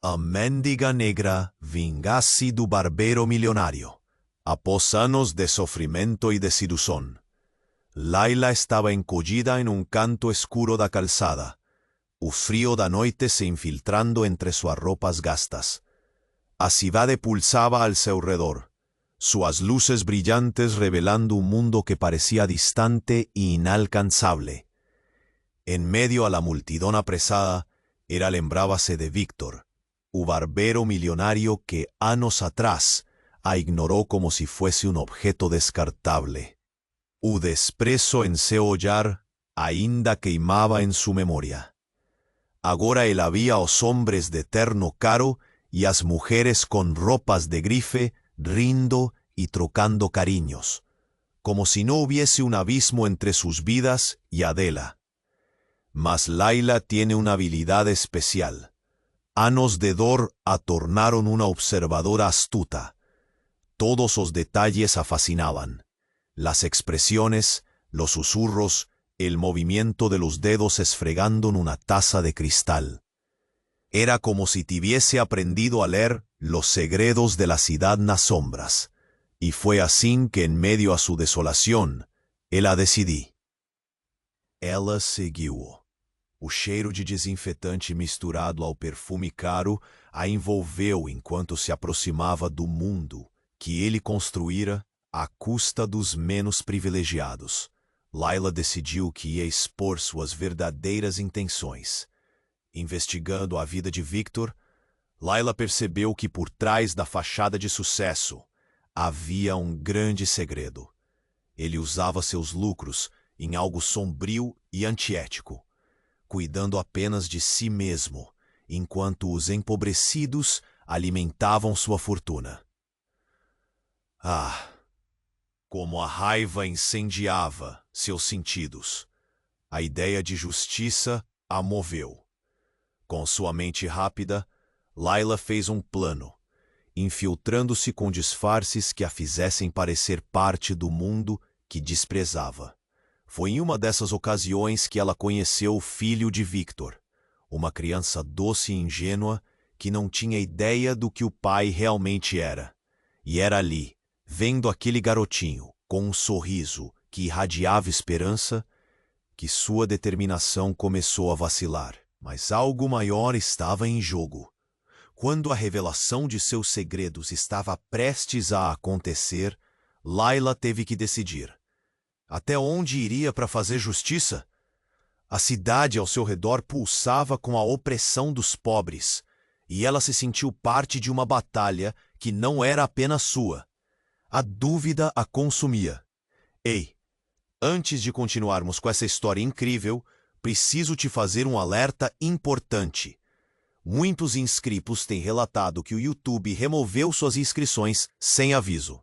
A mendiga negra vingasse do barbeiro milionário. Após anos de sofrimento e desilusão, Layla estava encolhida em um canto escuro da calçada, o frio da noite se infiltrando entre suas roupas gastas. A cidade pulsava ao seu redor, suas luzes brilhantes revelando um mundo que parecia distante e inalcançável. En medio a la multidão apressada, ela lembrava-se de Víctor, o barbeiro milionário que, anos atrás, a ignorou como se fosse um objeto descartável. O desprezo em seu olhar ainda queimava em sua memória. Agora ela via os homens de terno caro e as mulheres com roupas de grife rindo e trocando cariños, como si no hubiese un abismo entre sus vidas y a dela. Mas Layla tiene una habilidad especial. Anos de dor a tornaron una observadora astuta. Todos os detalles a fascinaban. Las expresiones, los susurros, el movimiento de los dedos esfregando en una taza de cristal. Era como si tuviese aprendido a leer los segredos de la ciudad nas sombras. Y fue así que en medio a su desolación, ela decidiu. Ela seguiu-o. O cheiro de desinfetante misturado ao perfume caro a envolveu enquanto se aproximava do mundo que ele construíra à custa dos menos privilegiados. Layla decidiu que ia expor suas verdadeiras intenções. Investigando a vida de Victor, Layla percebeu que por trás da fachada de sucesso havia um grande segredo. Ele usava seus lucros em algo sombrio e antiético, cuidando apenas de si mesmo, enquanto os empobrecidos alimentavam sua fortuna. Ah, como a raiva incendiava seus sentidos. A ideia de justiça a moveu. Com sua mente rápida, Layla fez um plano, infiltrando-se com disfarces que a fizessem parecer parte do mundo que desprezava. Foi em uma dessas ocasiões que ela conheceu o filho de Victor, uma criança doce e ingênua que não tinha ideia do que o pai realmente era. E era ali, vendo aquele garotinho, com um sorriso que irradiava esperança, que sua determinação começou a vacilar. Mas algo maior estava em jogo. Quando a revelação de seus segredos estava prestes a acontecer, Layla teve que decidir. Até onde iria para fazer justiça? A cidade ao seu redor pulsava com a opressão dos pobres, e ela se sentiu parte de uma batalha que não era apenas sua. A dúvida a consumia. Ei, antes de continuarmos com essa história incrível, preciso te fazer um alerta importante. Muitos inscritos têm relatado que o YouTube removeu suas inscrições sem aviso.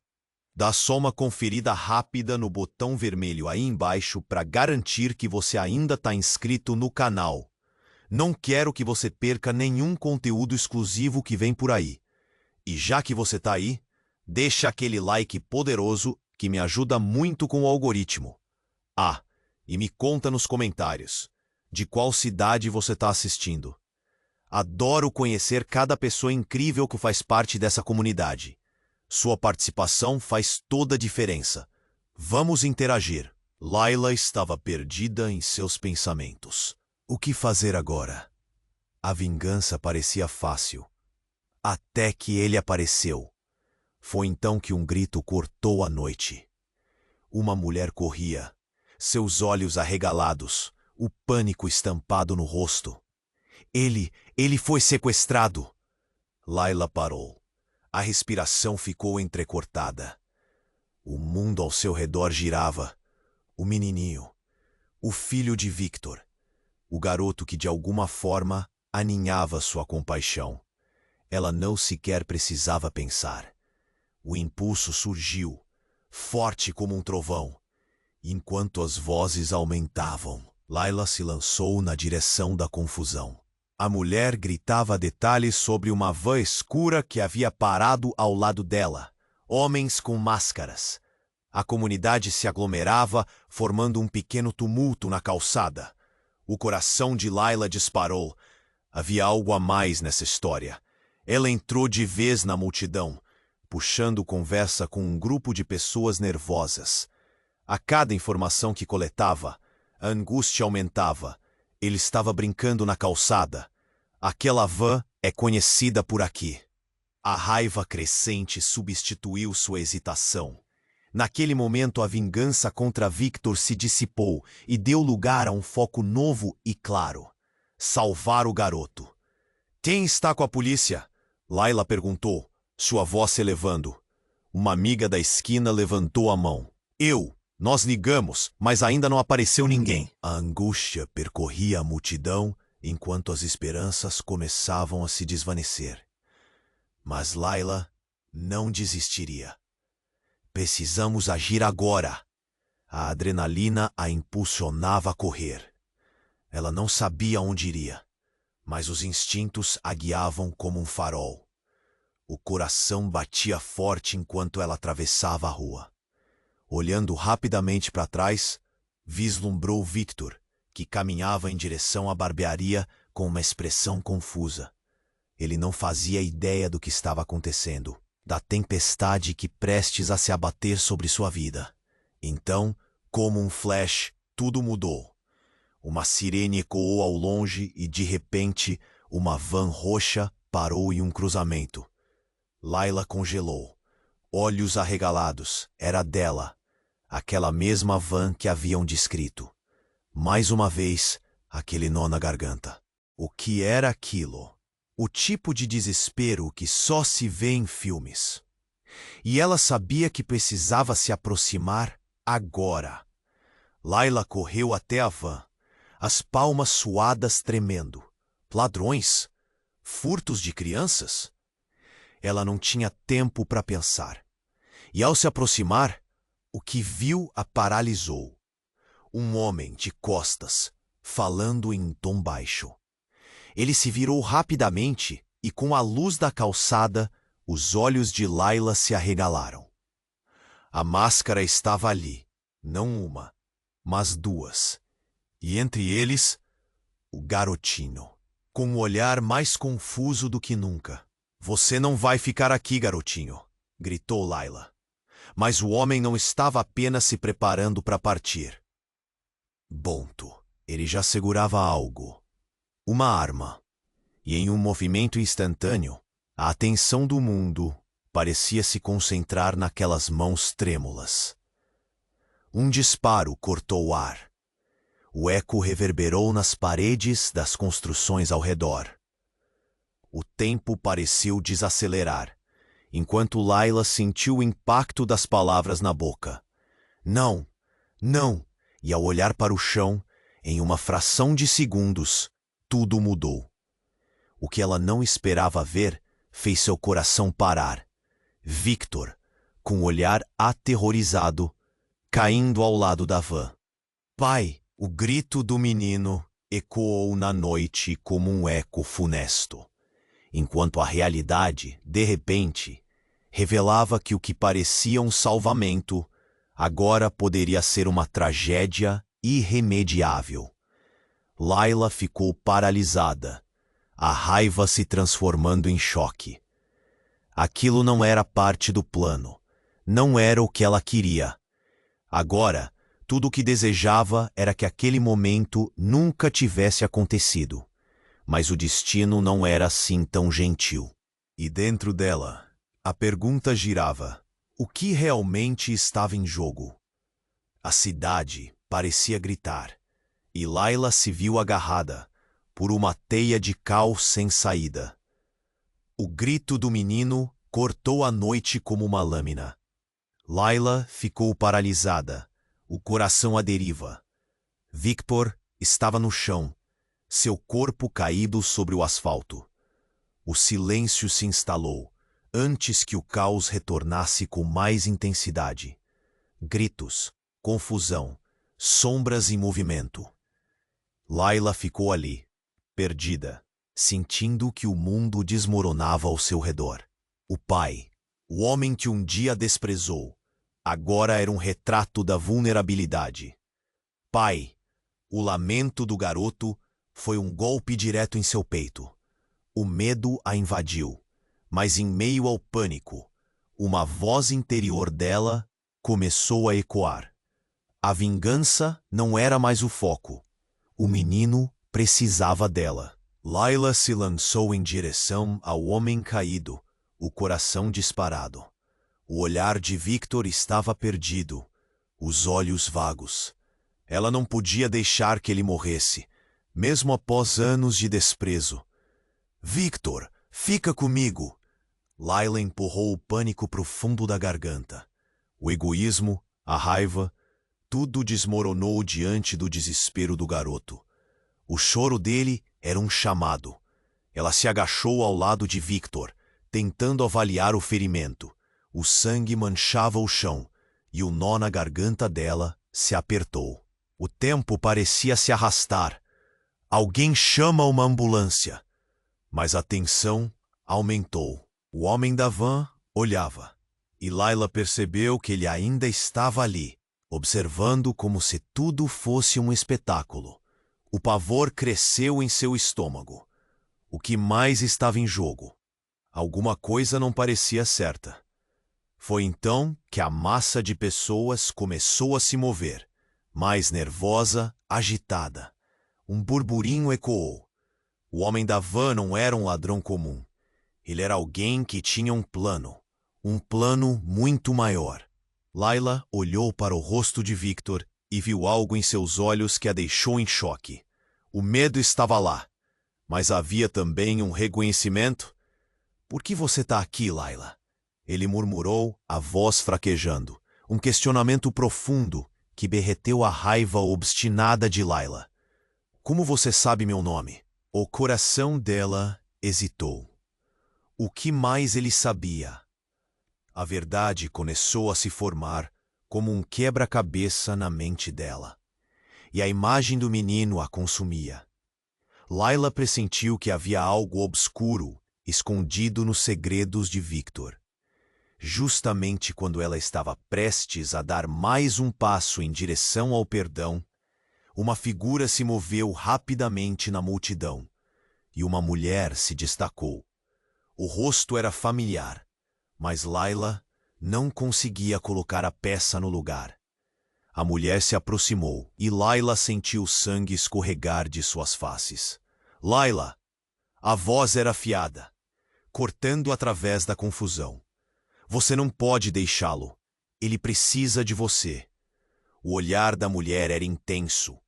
Dá só uma conferida rápida no botão vermelho aí embaixo para garantir que você ainda está inscrito no canal. Não quero que você perca nenhum conteúdo exclusivo que vem por aí. E já que você está aí, deixa aquele like poderoso que me ajuda muito com o algoritmo. Ah, e me conta nos comentários de qual cidade você está assistindo. Adoro conhecer cada pessoa incrível que faz parte dessa comunidade. Sua participação faz toda a diferença. Vamos interagir. Layla estava perdida em seus pensamentos. O que fazer agora? A vingança parecia fácil. Até que ele apareceu. Foi então que um grito cortou a noite. Uma mulher corria, seus olhos arregalados, o pânico estampado no rosto. Ele foi sequestrado. Layla parou. A respiração ficou entrecortada. O mundo ao seu redor girava. O menininho, o filho de Victor, o garoto que de alguma forma aninhava sua compaixão. Ela não sequer precisava pensar. O impulso surgiu, forte como um trovão. Enquanto as vozes aumentavam, Layla se lançou na direção da confusão. A mulher gritava detalhes sobre uma van escura que havia parado ao lado dela. Homens com máscaras. A comunidade se aglomerava, formando um pequeno tumulto na calçada. O coração de Layla disparou. Havia algo a mais nessa história. Ela entrou de vez na multidão, puxando conversa com um grupo de pessoas nervosas. A cada informação que coletava, a angústia aumentava. Ele estava brincando na calçada. Aquela van é conhecida por aqui. A raiva crescente substituiu sua hesitação. Naquele momento, a vingança contra Victor se dissipou e deu lugar a um foco novo e claro: salvar o garoto. Quem está com a polícia? Layla perguntou, sua voz se elevando. Uma amiga da esquina levantou a mão. Nós ligamos, mas ainda não apareceu ninguém. A angústia percorria a multidão enquanto as esperanças começavam a se desvanecer. Mas Layla não desistiria. Precisamos agir agora. A adrenalina a impulsionava a correr. Ela não sabia onde iria, mas os instintos a guiavam como um farol. O coração batia forte enquanto ela atravessava a rua. Olhando rapidamente para trás, vislumbrou Victor, que caminhava em direção à barbearia com uma expressão confusa. Ele não fazia ideia do que estava acontecendo, da tempestade que prestes a se abater sobre sua vida. Então, como um flash, tudo mudou. Uma sirene ecoou ao longe e, de repente, uma van roxa parou em um cruzamento. Layla congelou. Olhos arregalados. Era dela. Aquela mesma van que haviam descrito. Mais uma vez, aquele nó na garganta. O que era aquilo? O tipo de desespero que só se vê em filmes. E ela sabia que precisava se aproximar agora. Layla correu até a van, as palmas suadas tremendo. Ladrões? Furtos de crianças? Ela não tinha tempo para pensar. E ao se aproximar, o que viu a paralisou. Um homem de costas, falando em tom baixo. Ele se virou rapidamente e, com a luz da calçada, os olhos de Layla se arregalaram. A máscara estava ali, não uma, mas duas. E entre eles, o garotinho, com um olhar mais confuso do que nunca. Você não vai ficar aqui, garotinho, gritou Layla. Mas o homem não estava apenas se preparando para partir. Bonto, ele já segurava algo. Uma arma. E em um movimento instantâneo, a atenção do mundo parecia se concentrar naquelas mãos trêmulas. Um disparo cortou o ar. O eco reverberou nas paredes das construções ao redor. O tempo pareceu desacelerar, enquanto Layla sentiu o impacto das palavras na boca. Não, não, e ao olhar para o chão, em uma fração de segundos, tudo mudou. O que ela não esperava ver fez seu coração parar. Victor, com o olhar aterrorizado, caindo ao lado da van. Pai! O grito do menino ecoou na noite como um eco funesto, enquanto a realidade, de repente, revelava que o que parecia um salvamento agora poderia ser uma tragédia irremediável. Layla ficou paralisada, a raiva se transformando em choque. Aquilo não era parte do plano, não era o que ela queria. Agora, tudo o que desejava era que aquele momento nunca tivesse acontecido. Mas o destino não era assim tão gentil. E dentro dela, a pergunta girava: o que realmente estava em jogo? A cidade parecia gritar, e Layla se viu agarrada por uma teia de caos sem saída. O grito do menino cortou a noite como uma lâmina. Layla ficou paralisada, o coração à deriva. Victor estava no chão, seu corpo caído sobre o asfalto. O silêncio se instalou, antes que o caos retornasse com mais intensidade. Gritos, confusão, sombras em movimento. Layla ficou ali, perdida, sentindo que o mundo desmoronava ao seu redor. O pai, o homem que um dia desprezou, agora era um retrato da vulnerabilidade. Pai, o lamento do garoto foi um golpe direto em seu peito. O medo a invadiu, mas em meio ao pânico, uma voz interior dela começou a ecoar. A vingança não era mais o foco. O menino precisava dela. Layla se lançou em direção ao homem caído, o coração disparado. O olhar de Victor estava perdido, os olhos vagos. Ela não podia deixar que ele morresse, mesmo após anos de desprezo. Victor, fica comigo! Layla empurrou o pânico para o fundo da garganta. O egoísmo, a raiva, tudo desmoronou diante do desespero do garoto. O choro dele era um chamado. Ela se agachou ao lado de Victor, tentando avaliar o ferimento. O sangue manchava o chão, e o nó na garganta dela se apertou. O tempo parecia se arrastar. Alguém chama uma ambulância. Mas a tensão aumentou. O homem da van olhava, e Layla percebeu que ele ainda estava ali, observando como se tudo fosse um espetáculo. O pavor cresceu em seu estômago. O que mais estava em jogo? Alguma coisa não parecia certa. Foi então que a massa de pessoas começou a se mover, mais nervosa, agitada. Um burburinho ecoou. O homem da van não era um ladrão comum. Ele era alguém que tinha um plano muito maior. Layla olhou para o rosto de Victor e viu algo em seus olhos que a deixou em choque. O medo estava lá, mas havia também um reconhecimento. Por que você está aqui, Layla? Ele murmurou, a voz fraquejando. Um questionamento profundo que derreteu a raiva obstinada de Layla. Como você sabe meu nome? O coração dela hesitou. O que mais ele sabia? A verdade começou a se formar como um quebra-cabeça na mente dela. E a imagem do menino a consumia. Layla pressentiu que havia algo obscuro, escondido nos segredos de Victor. Justamente quando ela estava prestes a dar mais um passo em direção ao perdão, uma figura se moveu rapidamente na multidão, e uma mulher se destacou. O rosto era familiar, mas Layla não conseguia colocar a peça no lugar. A mulher se aproximou e Layla sentiu o sangue escorregar de suas faces. Layla! A voz era afiada, cortando através da confusão. Você não pode deixá-lo. Ele precisa de você. O olhar da mulher era intenso,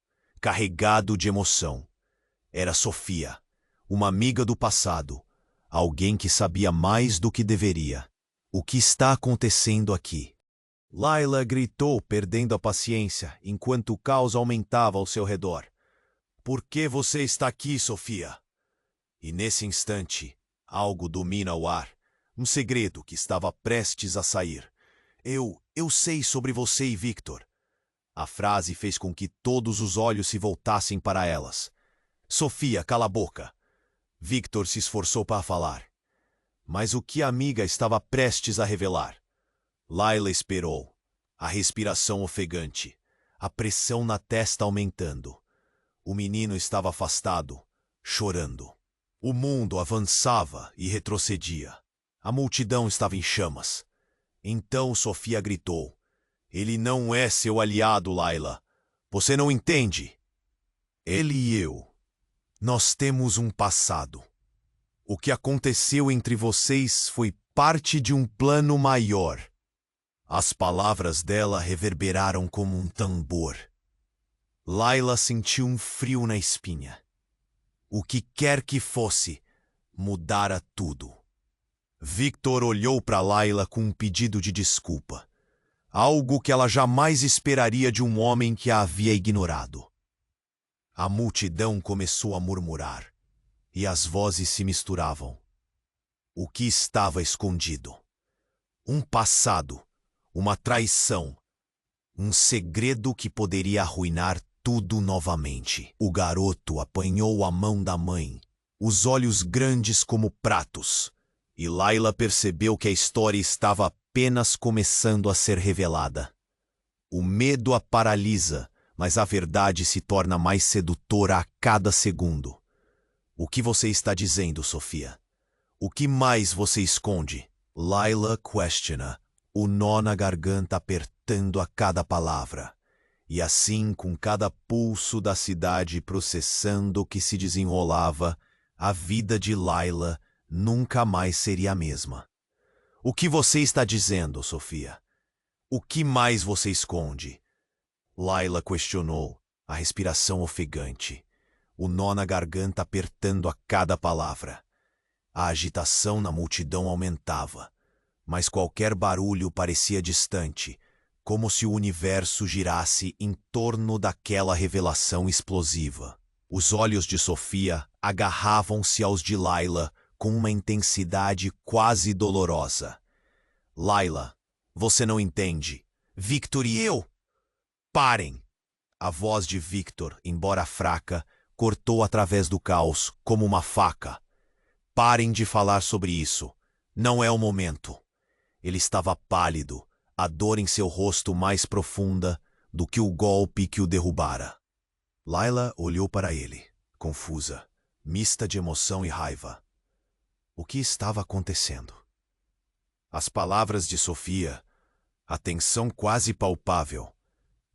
carregado de emoção. Era Sofia, uma amiga do passado, alguém que sabia mais do que deveria. O que está acontecendo aqui? Layla gritou, perdendo a paciência, enquanto o caos aumentava ao seu redor. Por que você está aqui, Sofia? E nesse instante, algo domina o ar. Um segredo que estava prestes a sair. Eu sei sobre você e Victor. A frase fez com que todos os olhos se voltassem para elas. Sofia, cala a boca. Victor se esforçou para falar. Mas o que a amiga estava prestes a revelar? Layla esperou, a respiração ofegante, a pressão na testa aumentando. O menino estava afastado, chorando. O mundo avançava e retrocedia. A multidão estava em chamas. Então Sofia gritou. Ele não é seu aliado, Layla. Você não entende. Ele e eu, nós temos um passado. O que aconteceu entre vocês foi parte de um plano maior. As palavras dela reverberaram como um tambor. Layla sentiu um frio na espinha. O que quer que fosse, mudara tudo. Victor olhou para Layla com um pedido de desculpa. Algo que ela jamais esperaria de um homem que a havia ignorado. A multidão começou a murmurar, e as vozes se misturavam. O que estava escondido? Um passado, uma traição, um segredo que poderia arruinar tudo novamente. O garoto apanhou a mão da mãe, os olhos grandes como pratos, e Layla percebeu que a história estava apenas começando a ser revelada. O medo a paralisa, mas a verdade se torna mais sedutora a cada segundo. O que você está dizendo, Sofia? O que mais você esconde? Layla questiona, o nó na garganta apertando a cada palavra. E assim, com cada pulso da cidade processando o que se desenrolava, a vida de Layla nunca mais seria a mesma. O que você está dizendo, Sofia? O que mais você esconde? Layla questionou, a respiração ofegante, o nó na garganta apertando a cada palavra. A agitação na multidão aumentava, mas qualquer barulho parecia distante, como se o universo girasse em torno daquela revelação explosiva. Os olhos de Sofia agarravam-se aos de Layla com uma intensidade quase dolorosa. Layla, você não entende. Victor e eu? Parem! A voz de Victor, embora fraca, cortou através do caos como uma faca. Parem de falar sobre isso. Não é o momento. Ele estava pálido, a dor em seu rosto mais profunda do que o golpe que o derrubara. Layla olhou para ele, confusa, mista de emoção e raiva. O que estava acontecendo? As palavras de Sofia, a tensão quase palpável,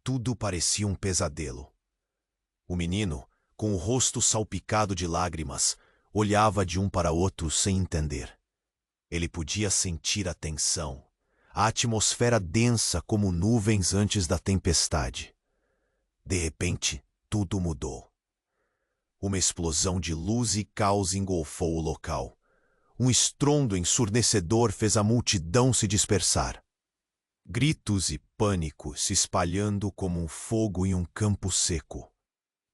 tudo parecia um pesadelo. O menino, com o rosto salpicado de lágrimas, olhava de um para outro sem entender. Ele podia sentir a tensão, a atmosfera densa como nuvens antes da tempestade. De repente, tudo mudou. Uma explosão de luz e caos engolfou o local. Um estrondo ensurdecedor fez a multidão se dispersar. Gritos e pânico se espalhando como um fogo em um campo seco.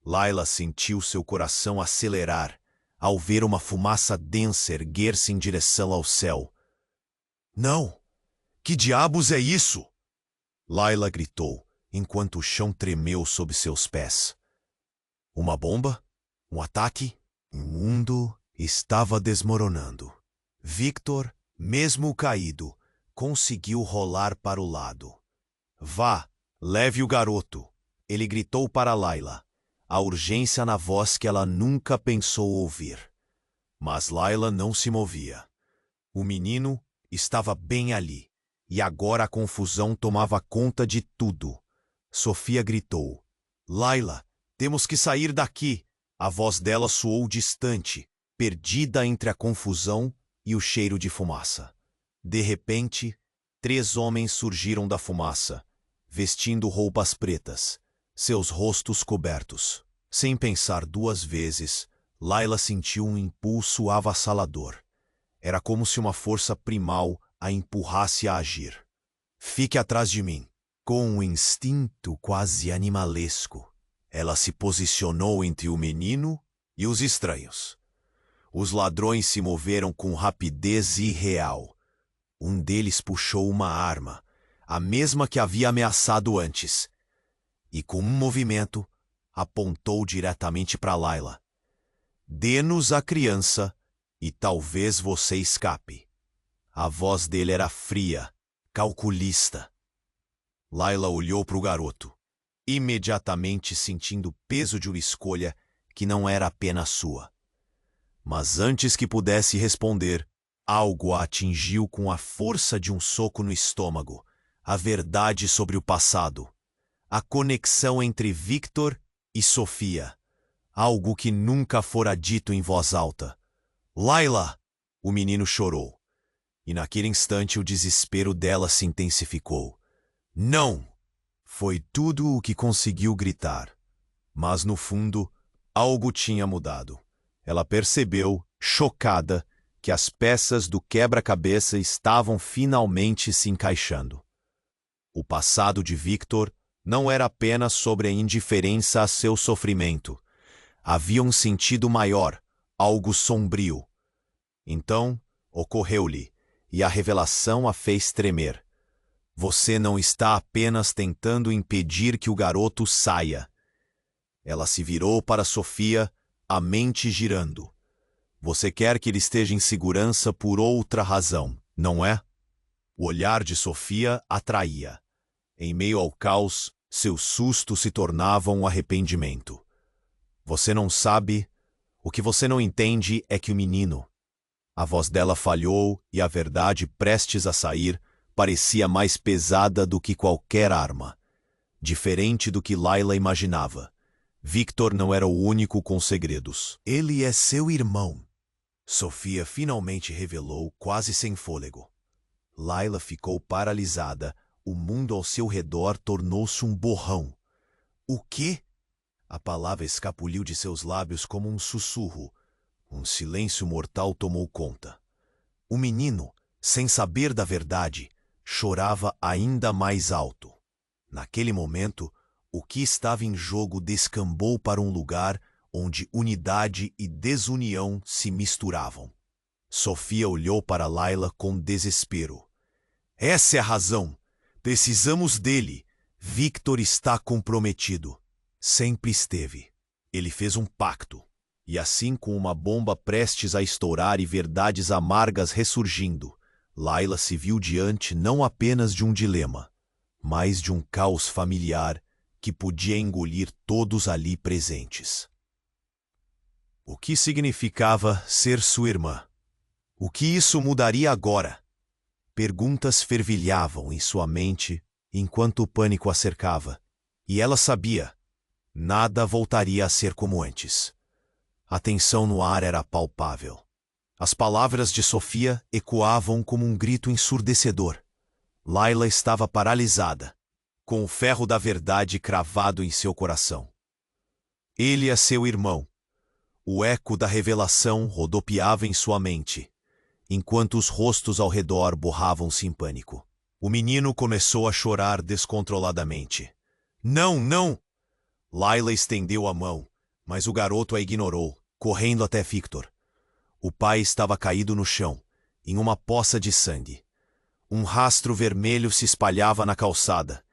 Layla sentiu seu coração acelerar ao ver uma fumaça densa erguer-se em direção ao céu. Não! Que diabos é isso? Layla gritou, enquanto o chão tremeu sob seus pés. Uma bomba? Um ataque? O mundo estava desmoronando. Victor, mesmo caído, conseguiu rolar para o lado. Vá, leve o garoto, ele gritou para Layla, a urgência na voz que ela nunca pensou ouvir. Mas Layla não se movia. O menino estava bem ali, e agora a confusão tomava conta de tudo. Sofia gritou, Layla, temos que sair daqui. A voz dela soou distante, perdida entre a confusão e o cheiro de fumaça. De repente, 3 homens surgiram da fumaça, vestindo roupas pretas, seus rostos cobertos. Sem pensar 2 vezes, Layla sentiu um impulso avassalador. Era como se uma força primal a empurrasse a agir. Fique atrás de mim. Com um instinto quase animalesco, ela se posicionou entre o menino e os estranhos. Os ladrões se moveram com rapidez irreal. Um deles puxou uma arma, a mesma que havia ameaçado antes, e com um movimento, apontou diretamente para Layla. Dê-nos a criança e talvez você escape. A voz dele era fria, calculista. Layla olhou para o garoto, imediatamente sentindo o peso de uma escolha que não era apenas sua. Mas antes que pudesse responder, algo a atingiu com a força de um soco no estômago, a verdade sobre o passado, a conexão entre Victor e Sofia, algo que nunca fora dito em voz alta. Layla! O menino chorou, e naquele instante o desespero dela se intensificou. Não! Foi tudo o que conseguiu gritar. Mas no fundo, algo tinha mudado. Ela percebeu, chocada, que as peças do quebra-cabeça estavam finalmente se encaixando. O passado de Victor não era apenas sobre a indiferença a seu sofrimento. Havia um sentido maior, algo sombrio. Então, ocorreu-lhe, e a revelação a fez tremer. Você não está apenas tentando impedir que o garoto saia. Ela se virou para Sofia, a mente girando. Você quer que ele esteja em segurança por outra razão, não é? O olhar de Sofia atraía. Em meio ao caos, seu susto se tornava um arrependimento. Você não sabe, o que você não entende é que o menino, A voz dela falhou e a verdade, prestes a sair, parecia mais pesada do que qualquer arma. Diferente do que Layla imaginava, Victor não era o único com segredos. Ele é seu irmão. Sofia finalmente revelou, quase sem fôlego. Layla ficou paralisada. O mundo ao seu redor tornou-se um borrão. O quê? A palavra escapuliu de seus lábios como um sussurro. Um silêncio mortal tomou conta. O menino, sem saber da verdade, chorava ainda mais alto. Naquele momento, o que estava em jogo descambou para um lugar onde unidade e desunião se misturavam. Sofia olhou para Layla com desespero. Essa é a razão. Precisamos dele. Victor está comprometido. Sempre esteve. Ele fez um pacto. E assim, com uma bomba prestes a estourar e verdades amargas ressurgindo, Layla se viu diante não apenas de um dilema, mas de um caos familiar que podia engolir todos ali presentes. O que significava ser sua irmã? O que isso mudaria agora? Perguntas fervilhavam em sua mente enquanto o pânico a cercava, e ela sabia, nada voltaria a ser como antes. A tensão no ar era palpável. As palavras de Sofia ecoavam como um grito ensurdecedor. Layla estava paralisada, com o ferro da verdade cravado em seu coração. Ele é seu irmão. O eco da revelação rodopiava em sua mente, enquanto os rostos ao redor borravam-se em pânico. O menino começou a chorar descontroladamente. Não, não! Layla estendeu a mão, mas o garoto a ignorou, correndo até Victor. O pai estava caído no chão, em uma poça de sangue. Um rastro vermelho se espalhava na calçada,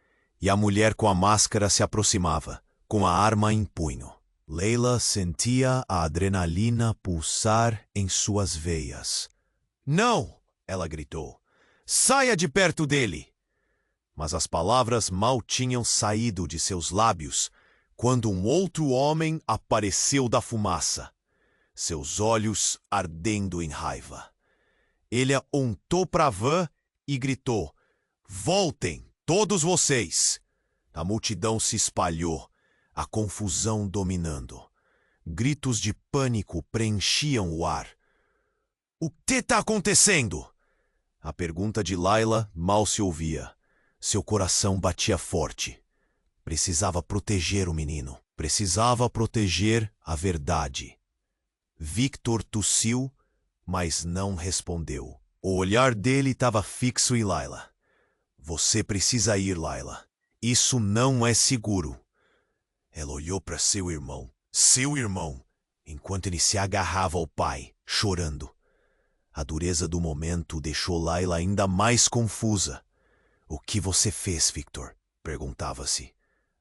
e a mulher com a máscara se aproximava, com a arma em punho. Layla sentia a adrenalina pulsar em suas veias. Não! Ela gritou. Saia de perto dele! Mas as palavras mal tinham saído de seus lábios quando um outro homem apareceu da fumaça, seus olhos ardendo em raiva. Ele apontou para a van e gritou: Voltem, todos vocês! A multidão se espalhou, a confusão dominando. Gritos de pânico preenchiam o ar. O que está acontecendo? A pergunta de Layla mal se ouvia. Seu coração batia forte. Precisava proteger o menino. Precisava proteger a verdade. Victor tossiu, mas não respondeu. O olhar dele estava fixo em Layla. Você precisa ir, Layla. Isso não é seguro. Ela olhou para seu irmão, enquanto ele se agarrava ao pai, chorando. A dureza do momento deixou Layla ainda mais confusa. O que você fez, Victor? Perguntava-se.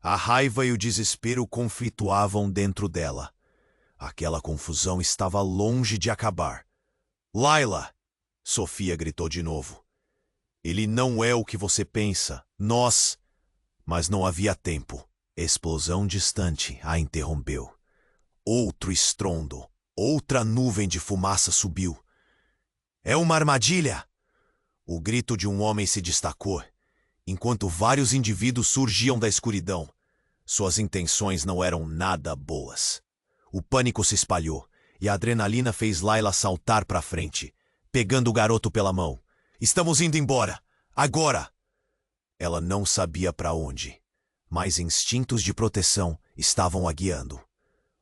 A raiva e o desespero conflituavam dentro dela. Aquela confusão estava longe de acabar. Layla! Sofia gritou de novo. Ele não é o que você pensa. Nós... Mas não havia tempo. Explosão distante a interrompeu. Outro estrondo. Outra nuvem de fumaça subiu. É uma armadilha! O grito de um homem se destacou, enquanto vários indivíduos surgiam da escuridão. Suas intenções não eram nada boas. O pânico se espalhou, e a adrenalina fez Layla saltar para frente, pegando o garoto pela mão. Estamos indo embora! Agora! Ela não sabia para onde, mas instintos de proteção estavam a guiando.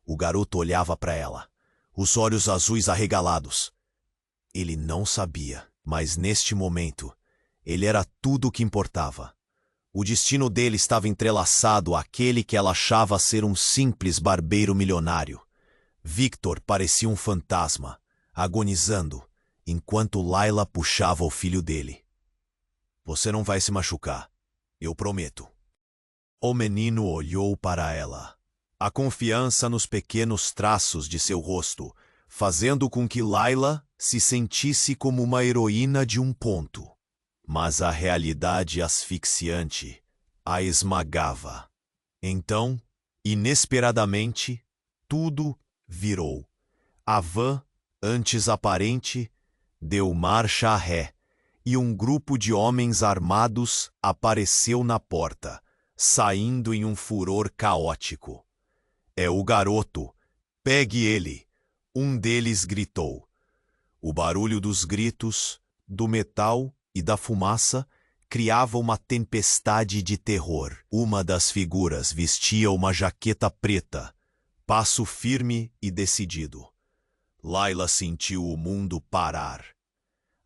O garoto olhava para ela, os olhos azuis arregalados. Ele não sabia, mas neste momento, ele era tudo o que importava. O destino dele estava entrelaçado àquele que ela achava ser um simples barbeiro milionário. Victor parecia um fantasma, agonizando, enquanto Layla puxava o filho dele. Você não vai se machucar, eu prometo. O menino olhou para ela. A confiança nos pequenos traços de seu rosto, fazendo com que Layla se sentisse como uma heroína de um ponto. Mas a realidade asfixiante a esmagava. Então, inesperadamente, tudo virou. A van, antes aparente, deu marcha ré e um grupo de homens armados apareceu na porta, saindo em um furor caótico. "É o garoto! Pegue ele!" um deles gritou. O barulho dos gritos, do metal e da fumaça criava uma tempestade de terror. Uma das figuras vestia uma jaqueta preta, passo firme e decidido. Layla sentiu o mundo parar.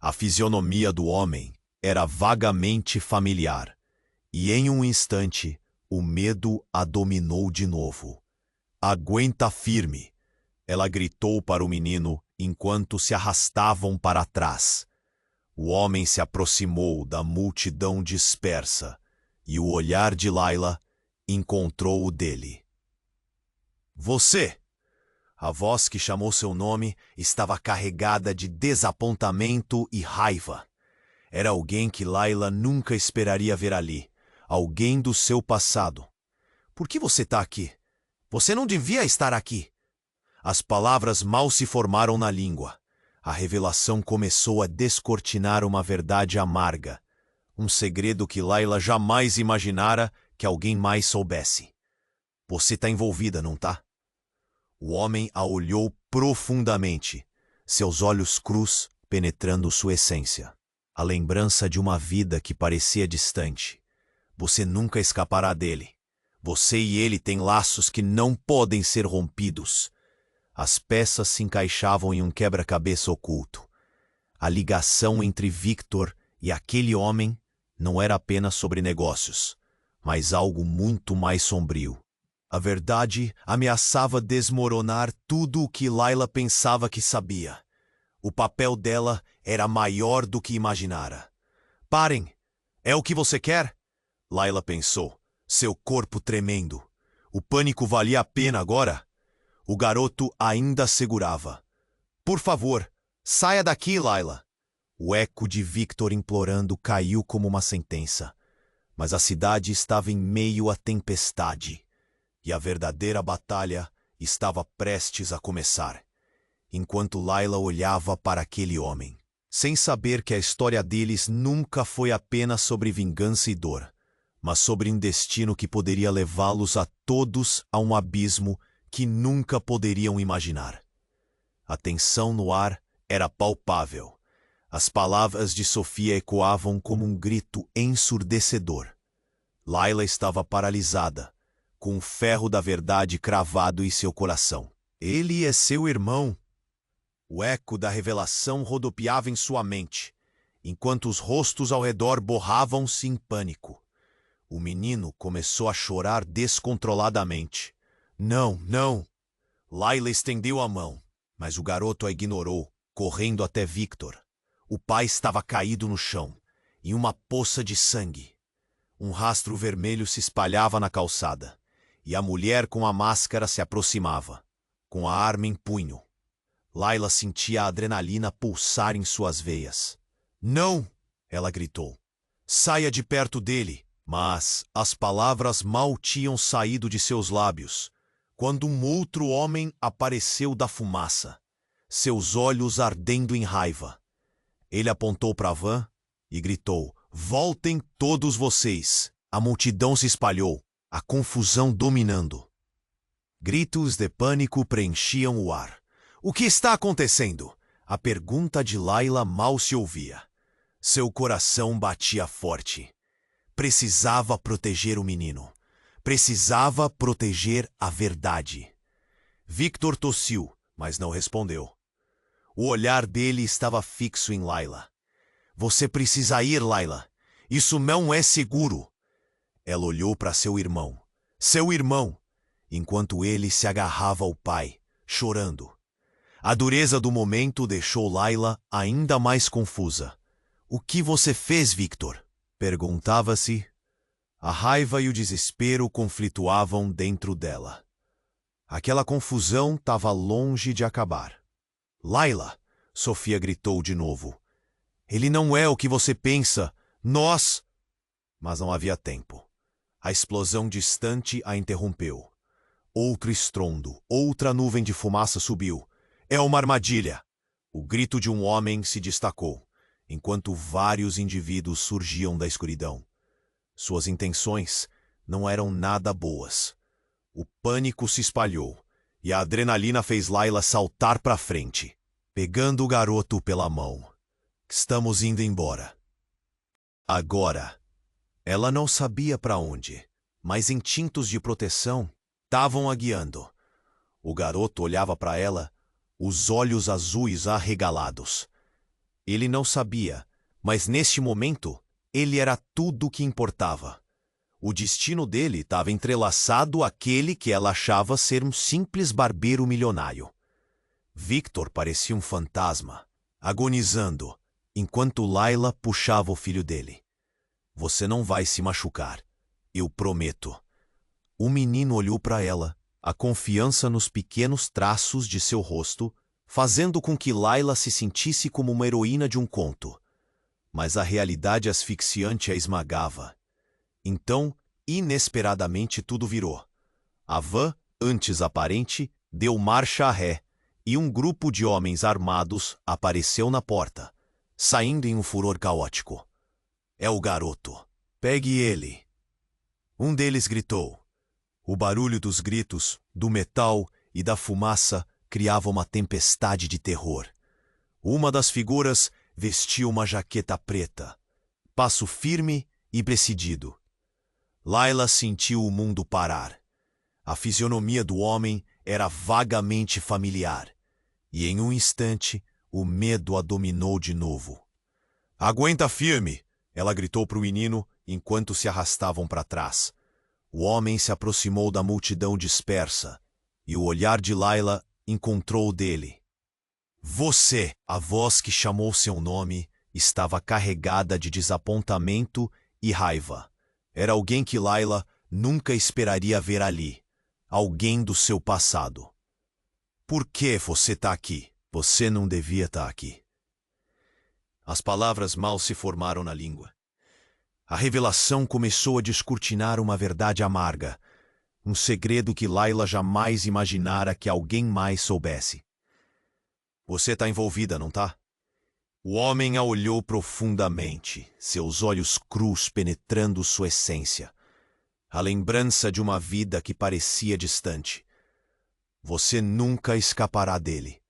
A fisionomia do homem era vagamente familiar, e em um instante o medo a dominou de novo. "Aguenta firme!" ela gritou para o menino enquanto se arrastavam para trás. O homem se aproximou da multidão dispersa e o olhar de Layla encontrou o dele. "Você!" A voz que chamou seu nome estava carregada de desapontamento e raiva. Era alguém que Layla nunca esperaria ver ali, alguém do seu passado. "Por que você está aqui? Você não devia estar aqui." As palavras mal se formaram na língua. A revelação começou a descortinar uma verdade amarga, um segredo que Layla jamais imaginara que alguém mais soubesse. "Você está envolvida, não tá?" O homem a olhou profundamente, seus olhos crus penetrando sua essência. A lembrança de uma vida que parecia distante. "Você nunca escapará dele. Você e ele têm laços que não podem ser rompidos." As peças se encaixavam em um quebra-cabeça oculto. A ligação entre Victor e aquele homem não era apenas sobre negócios, mas algo muito mais sombrio. A verdade ameaçava desmoronar tudo o que Layla pensava que sabia. O papel dela era maior do que imaginara. "Parem! É o que você quer?" Layla pensou, seu corpo tremendo. O pânico valia a pena agora? O garoto ainda segurava. "Por favor, saia daqui, Layla." O eco de Victor implorando caiu como uma sentença. Mas a cidade estava em meio à tempestade. E a verdadeira batalha estava prestes a começar. Enquanto Layla olhava para aquele homem, sem saber que a história deles nunca foi apenas sobre vingança e dor, mas sobre um destino que poderia levá-los a todos a um abismo que nunca poderiam imaginar. A tensão no ar era palpável. As palavras de Sofia ecoavam como um grito ensurdecedor. Layla estava paralisada, com o ferro da verdade cravado em seu coração. "Ele é seu irmão." O eco da revelação rodopiava em sua mente, enquanto os rostos ao redor borravam-se em pânico. O menino começou a chorar descontroladamente. "Não, não!" Layla estendeu a mão, mas o garoto a ignorou, correndo até Victor. O pai estava caído no chão, em uma poça de sangue. Um rastro vermelho se espalhava na calçada, e a mulher com a máscara se aproximava, com a arma em punho. Layla sentia a adrenalina pulsar em suas veias. "Não!" ela gritou. "Saia de perto dele!" Mas as palavras mal tinham saído de seus lábios, quando um outro homem apareceu da fumaça, seus olhos ardendo em raiva. Ele apontou para a van e gritou: "Voltem todos vocês!" A multidão se espalhou, a confusão dominando. Gritos de pânico preenchiam o ar. "O que está acontecendo?" A pergunta de Layla mal se ouvia. Seu coração batia forte. Precisava proteger o menino. Precisava proteger a verdade. Victor tossiu, mas não respondeu. O olhar dele estava fixo em Layla. "Você precisa ir, Layla. Isso não é seguro." Ela olhou para seu irmão. Seu irmão! Enquanto ele se agarrava ao pai, chorando. A dureza do momento deixou Layla ainda mais confusa. "O que você fez, Victor?" perguntava-se. A raiva e o desespero conflituavam dentro dela. Aquela confusão estava longe de acabar. "Layla!" Sofia gritou de novo. "Ele não é o que você pensa. Nós..." Mas não havia tempo. A explosão distante a interrompeu. Outro estrondo, outra nuvem de fumaça subiu. "É uma armadilha." O grito de um homem se destacou, enquanto vários indivíduos surgiam da escuridão. Suas intenções não eram nada boas. O pânico se espalhou, e a adrenalina fez Layla saltar para frente, pegando o garoto pela mão. Estamos indo embora. Agora, ela não sabia para onde, mas instintos de proteção estavam a guiando. O garoto olhava para ela, os olhos azuis arregalados. Ele não sabia, mas neste momento, ele era tudo o que importava. O destino dele estava entrelaçado àquele que ela achava ser um simples barbeiro milionário. Victor parecia um fantasma, agonizando, enquanto Layla puxava o filho dele. Você não vai se machucar, eu prometo. O menino olhou para ela, a confiança nos pequenos traços de seu rosto, fazendo com que Layla se sentisse como uma heroína de um conto. Mas a realidade asfixiante a esmagava. Então, inesperadamente, tudo virou. A van, antes aparente, deu marcha ré, e um grupo de homens armados apareceu na porta, saindo em um furor caótico. É o garoto. Pegue ele. Um deles gritou. O barulho dos gritos, do metal e da fumaça criava uma tempestade de terror. Uma das figuras vestia uma jaqueta preta, passo firme e decidido. Layla sentiu o mundo parar. A fisionomia do homem era vagamente familiar, e em um instante o medo a dominou de novo. Aguenta firme! Ela gritou para o menino enquanto se arrastavam para trás. O homem se aproximou da multidão dispersa, e o olhar de Layla encontrou o dele. Você, a voz que chamou seu nome, estava carregada de desapontamento e raiva. Era alguém que Layla nunca esperaria ver ali. Alguém do seu passado. Por que você está aqui? Você não devia estar aqui. As palavras mal se formaram na língua. A revelação começou a descortinar uma verdade amarga, um segredo que Layla jamais imaginara que alguém mais soubesse. Você está envolvida, não tá? O homem a olhou profundamente, seus olhos crus penetrando sua essência. A lembrança de uma vida que parecia distante. Você nunca escapará dele.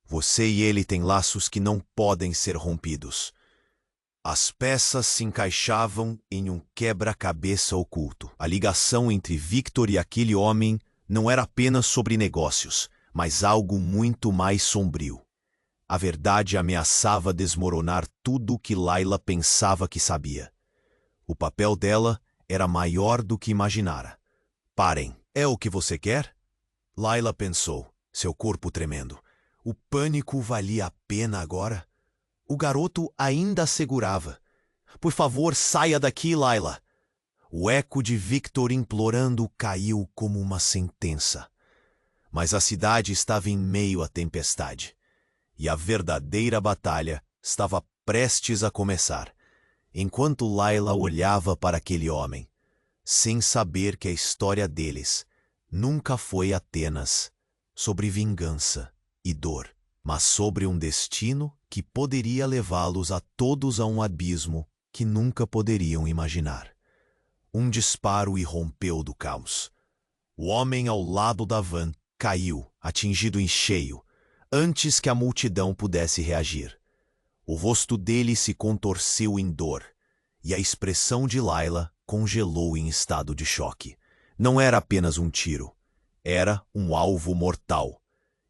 Você e ele têm laços que não podem ser rompidos. As peças se encaixavam em um quebra-cabeça oculto. A ligação entre Victor e aquele homem não era apenas sobre negócios, mas algo muito mais sombrio. A verdade ameaçava desmoronar tudo o que Layla pensava que sabia. O papel dela era maior do que imaginara. Parem. É o que você quer? Layla pensou, seu corpo tremendo. O pânico valia a pena agora? O garoto ainda a segurava. Por favor, saia daqui, Layla. O eco de Victor implorando caiu como uma sentença. Mas a cidade estava em meio à tempestade. E a verdadeira batalha estava prestes a começar, enquanto Layla olhava para aquele homem, sem saber que a história deles nunca foi apenas sobre vingança e dor, mas sobre um destino que poderia levá-los a todos a um abismo que nunca poderiam imaginar. Um disparo irrompeu do caos. O homem ao lado da van caiu, atingido em cheio, antes que a multidão pudesse reagir. O rosto dele se contorceu em dor, e a expressão de Layla congelou em estado de choque. Não era apenas um tiro, era um alvo mortal.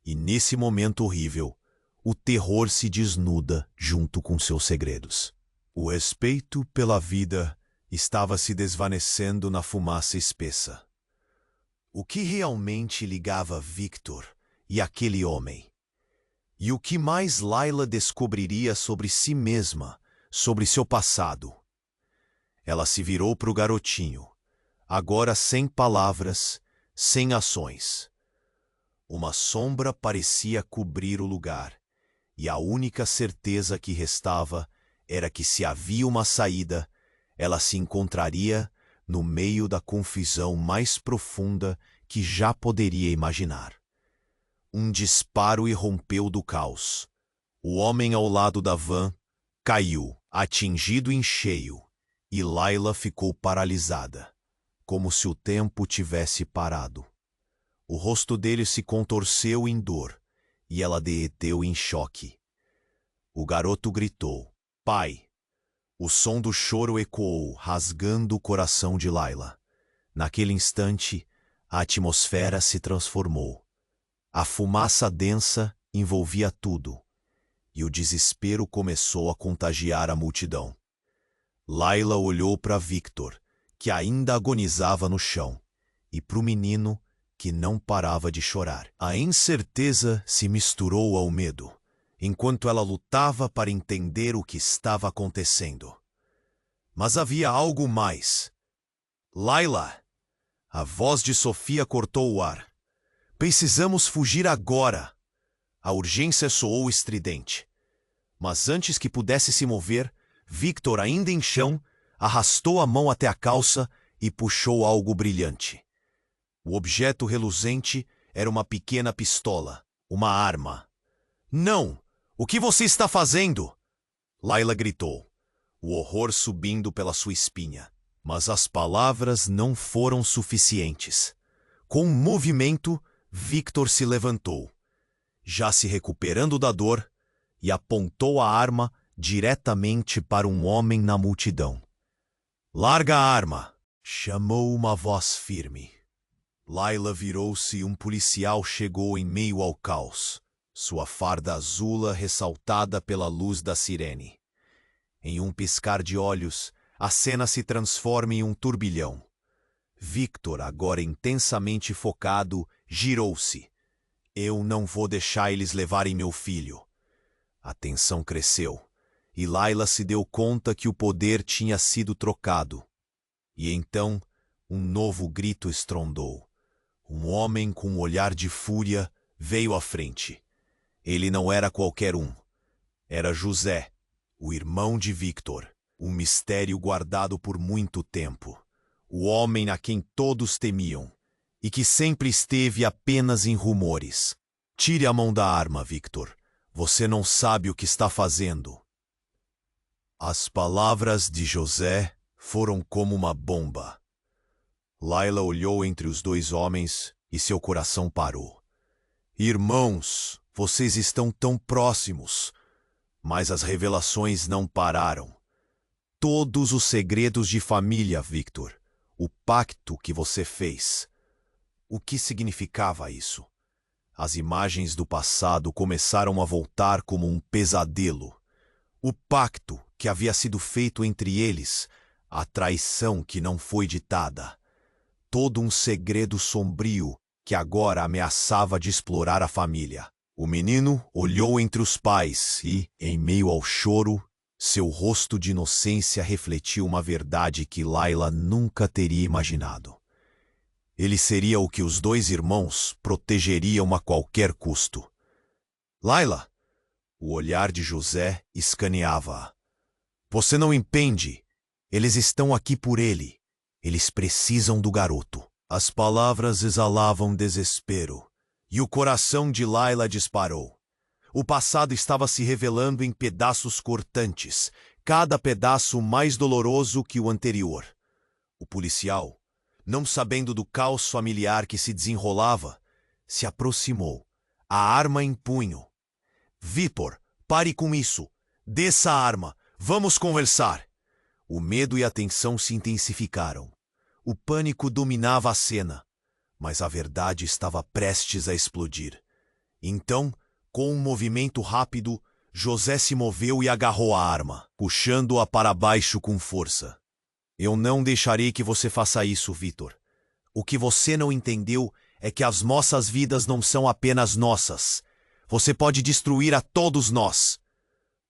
E nesse momento horrível, o terror se desnuda junto com seus segredos. O respeito pela vida estava se desvanecendo na fumaça espessa. O que realmente ligava Victor e aquele homem? E o que mais Layla descobriria sobre si mesma, sobre seu passado? Ela se virou para o garotinho, agora sem palavras, sem ações. Uma sombra parecia cobrir o lugar, e a única certeza que restava era que se havia uma saída, ela se encontraria no meio da confusão mais profunda que já poderia imaginar. Um disparo irrompeu do caos. O homem ao lado da van caiu, atingido em cheio, e Layla ficou paralisada, como se o tempo tivesse parado. O rosto dele se contorceu em dor, e ela derreteu em choque. O garoto gritou, "Pai!" O som do choro ecoou, rasgando o coração de Layla. Naquele instante, a atmosfera se transformou. A fumaça densa envolvia tudo, e o desespero começou a contagiar a multidão. Layla olhou para Victor, que ainda agonizava no chão, e para o menino, que não parava de chorar. A incerteza se misturou ao medo, enquanto ela lutava para entender o que estava acontecendo. Mas havia algo mais. "Layla!" A voz de Sofia cortou o ar. "Precisamos fugir agora!" A urgência soou estridente. Mas antes que pudesse se mover, Victor, ainda em chão, arrastou a mão até a calça e puxou algo brilhante. O objeto reluzente era uma pequena pistola, uma arma. "Não! O que você está fazendo?" Layla gritou, o horror subindo pela sua espinha. Mas as palavras não foram suficientes. Com um movimento, Victor se levantou, já se recuperando da dor, e apontou a arma diretamente para um homem na multidão. "Larga a arma!" chamou uma voz firme. Layla virou-se e um policial chegou em meio ao caos, sua farda azula ressaltada pela luz da sirene. Em um piscar de olhos, a cena se transforma em um turbilhão. Victor, agora intensamente focado, girou-se. "Eu não vou deixar eles levarem meu filho." A tensão cresceu, e Layla se deu conta que o poder tinha sido trocado. E então, um novo grito estrondou. Um homem com um olhar de fúria veio à frente. Ele não era qualquer um. Era José, o irmão de Victor, um mistério guardado por muito tempo. O homem a quem todos temiam, e que sempre esteve apenas em rumores. "Tire a mão da arma, Victor. Você não sabe o que está fazendo." As palavras de José foram como uma bomba. Layla olhou entre os dois homens e seu coração parou. "Irmãos, vocês estão tão próximos." Mas as revelações não pararam. Todos os segredos de família, Victor. O pacto que você fez. O que significava isso? As imagens do passado começaram a voltar como um pesadelo. O pacto que havia sido feito entre eles, a traição que não foi ditada. Todo um segredo sombrio que agora ameaçava de explorar a família. O menino olhou entre os pais e, em meio ao choro, seu rosto de inocência refletiu uma verdade que Layla nunca teria imaginado. Ele seria o que os dois irmãos protegeriam a qualquer custo. "Layla!" O olhar de José escaneava-a. "Você não entende. Eles estão aqui por ele. Eles precisam do garoto." As palavras exalavam desespero, e o coração de Layla disparou. O passado estava se revelando em pedaços cortantes, cada pedaço mais doloroso que o anterior. O policial, não sabendo do caos familiar que se desenrolava, se aproximou, a arma em punho. "Victor, pare com isso! Desça a arma! Vamos conversar!" O medo e a tensão se intensificaram. O pânico dominava a cena, mas a verdade estava prestes a explodir. Então, com um movimento rápido, José se moveu e agarrou a arma, puxando-a para baixo com força. "Eu não deixarei que você faça isso, Victor. O que você não entendeu é que as nossas vidas não são apenas nossas. Você pode destruir a todos nós."